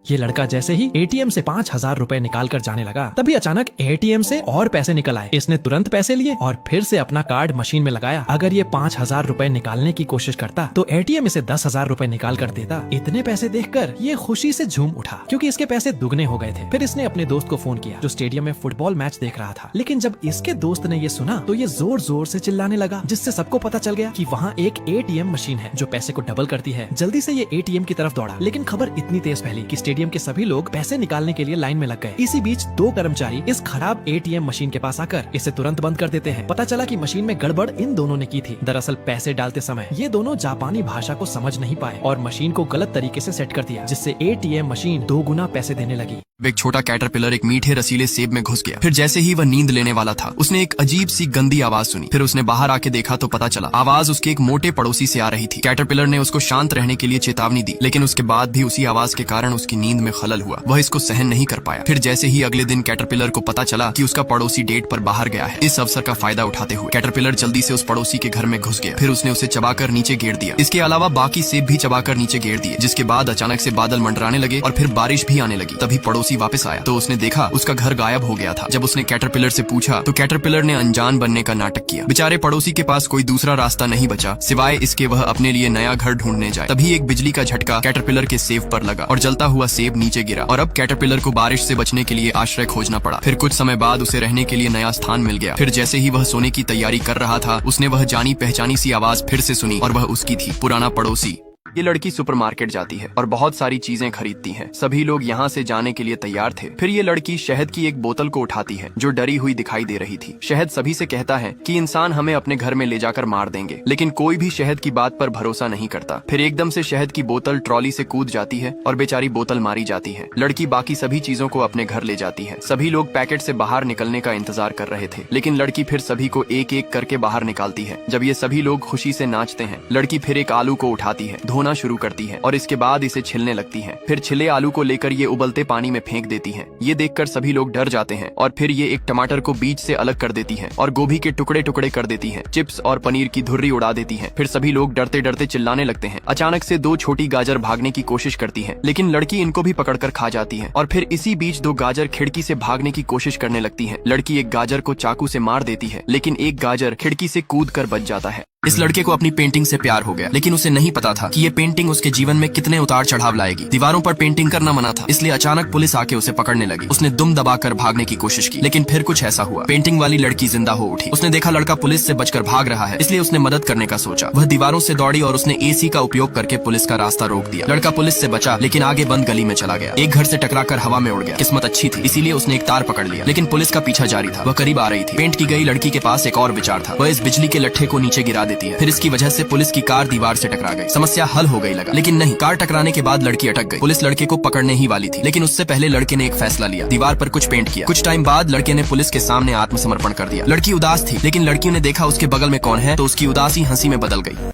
ये लड़का जैसे ही एटीएम से 5,000 रुपए निकाल कर जाने लगा, तभी अचानक एटीएम से और पैसे निकल आए। इसने तुरंत पैसे लिए और फिर से अपना कार्ड मशीन में लगाया। अगर ये 5,000 रुपए निकालने की कोशिश करता तो एटीएम इसे 10,000 रुपए निकाल कर देता। इतने पैसे देखकर ये खुशी से झूम उठा क्योंकि इसके पैसे दुगने हो गए थे। फिर इसने अपने दोस्त को फोन किया जो स्टेडियम में फुटबॉल मैच देख रहा था। लेकिन जब इसके दोस्त ने ये सुना तो ये जोर जोर से चिल्लाने लगा, जिससे सबको पता चल गया कि वहाँ एक एटीएम मशीन है जो पैसे को डबल करती है। जल्दी से ये एटीएम की तरफ दौड़ा, लेकिन खबर इतनी तेज फैली कि स्टेडियम के सभी लोग पैसे निकालने के लिए लाइन में लग गए। इसी बीच 2 कर्मचारी इस खराब एटीएम मशीन के पास आकर इसे तुरंत बंद कर देते हैं। पता चला कि मशीन में गड़बड़ इन दोनों ने की थी। दरअसल पैसे डालते समय ये दोनों जापानी भाषा को समझ नहीं पाए और मशीन को गलत तरीके से सेट कर दिया, जिससे एटीएम मशीन 2 गुना पैसे देने लगी। एक छोटा कैटरपिलर एक मीठे रसीले सेब में घुस गया। फिर जैसे ही वह नींद लेने वाला था, उसने एक अजीब सी गंदी आवाज सुनी। फिर उसने बाहर आके देखा तो पता चला आवाज उसके एक मोटे पड़ोसी से आ रही थी। कैटरपिलर ने उसको शांत रहने के लिए चेतावनी दी, लेकिन उसके बाद भी उसी आवाज के कारण उसकी नींद में खलल हुआ। वह इसको सहन नहीं कर पाया। फिर जैसे ही अगले दिन कैटरपिलर को पता चला कि उसका पड़ोसी डेट पर बाहर गया है, इस अवसर का फायदा उठाते हुए कैटरपिलर जल्दी से उस पड़ोसी के घर में घुस गया। फिर उसने उसे चबाकर नीचे गिर दिया। इसके अलावा बाकी सेब भी चबाकर नीचे गिर दिए। जिसके बाद अचानक से बादल मंडराने लगे और फिर बारिश भी आने लगी। तभी पड़ोसी वापस आया तो उसने देखा उसका घर गायब हो गया था। जब उसने कैटरपिलर से पूछा तो कैटरपिलर ने अनजान बनने का नाटक किया। बेचारे पड़ोसी के पास कोई दूसरा रास्ता नहीं बचा सिवाय इसके वह अपने लिए नया घर ढूंढने जाए। तभी एक बिजली का झटका कैटरपिलर के सेब पर लगा और जलता हुआ सेब नीचे गिरा और अब कैटरपिलर को बारिश से बचने के लिए आश्रय खोजना पड़ा। फिर कुछ समय बाद उसे रहने के लिए नया स्थान मिल गया। फिर जैसे ही वह सोने की तैयारी कर रहा था, उसने वह जानी पहचानी सी आवाज फिर से सुनी और वह उसकी थी, पुराना पड़ोसी। ये लड़की सुपरमार्केट जाती है और बहुत सारी चीजें खरीदती है। सभी लोग यहाँ से जाने के लिए तैयार थे। फिर ये लड़की शहद की एक बोतल को उठाती है जो डरी हुई दिखाई दे रही थी। शहद सभी से कहता है कि इंसान हमें अपने घर में ले जाकर मार देंगे, लेकिन कोई भी शहद की बात पर भरोसा नहीं करता। फिर एकदम से शहद की बोतल ट्रॉली से कूद जाती है और बेचारी बोतल मारी जाती है। लड़की बाकी सभी चीजों को अपने घर ले जाती है। सभी लोग पैकेट से बाहर निकलने का इंतजार कर रहे थे, लेकिन लड़की फिर सभी को एक एक करके बाहर निकालती है। जब ये सभी लोग खुशी से नाचते हैं, लड़की फिर एक आलू को उठाती है, धोना शुरू करती है और इसके बाद इसे छिलने लगती है। फिर छिले आलू को लेकर ये उबलते पानी में फेंक देती है। ये देखकर सभी लोग डर जाते हैं और फिर ये एक टमाटर को बीज से अलग कर देती है और गोभी के टुकड़े टुकड़े कर देती है। चिप्स और पनीर की धुर्री उड़ा देती है। फिर सभी लोग डरते डरते चिल्लाने लगते हैं। अचानक से 2 छोटी गाजर भागने की कोशिश करती है, लेकिन लड़की इनको भी पकड़कर खा जाती है और फिर इसी बीच 2 गाजर खिड़की से भागने की कोशिश करने लगती है। लड़की एक गाजर को चाकू से मार देती है, लेकिन एक गाजर खिड़की से कूद कर बच जाता है। इस लड़के को अपनी पेंटिंग से प्यार हो गया, लेकिन उसे नहीं पता था कि ये पेंटिंग उसके जीवन में कितने उतार चढ़ाव लाएगी। दीवारों पर पेंटिंग करना मना था, इसलिए अचानक पुलिस आके उसे पकड़ने लगी। उसने दुम दबाकर भागने की कोशिश की, लेकिन फिर कुछ ऐसा हुआ, पेंटिंग वाली लड़की जिंदा हो उठी। उसने देखा लड़का पुलिस से बचकर भाग रहा है, इसलिए उसने मदद करने का सोचा। वह दीवारों से दौड़ी और उसने एसी का उपयोग करके पुलिस का रास्ता रोक दिया। लड़का पुलिस से बचा, लेकिन आगे बंद गली में चला गया। एक घर से टकराकर हवा में उड़ गया। किस्मत अच्छी थी, इसीलिए उसने एक तार पकड़ लिया, लेकिन पुलिस का पीछा जारी था। वह करीब आ रही थी। पेंट की गई लड़की के पास एक और विचार था। वह इस बिजली के लट्ठे को नीचे गिरा देती है। फिर इसकी वजह से पुलिस की कार दीवार से टकरा गई। समस्या हल हो गई लगा, लेकिन नहीं, कार टकराने के बाद लड़की अटक गई। पुलिस लड़के को पकड़ने ही वाली थी, लेकिन उससे पहले लड़के ने एक फैसला लिया। दीवार पर कुछ पेंट किया। कुछ टाइम बाद लड़के ने पुलिस के सामने आत्मसमर्पण कर दिया। लड़की उदास थी, लेकिन लड़कियों ने देखा उसके बगल में कौन है तो उसकी उदासी हंसी में बदल गई।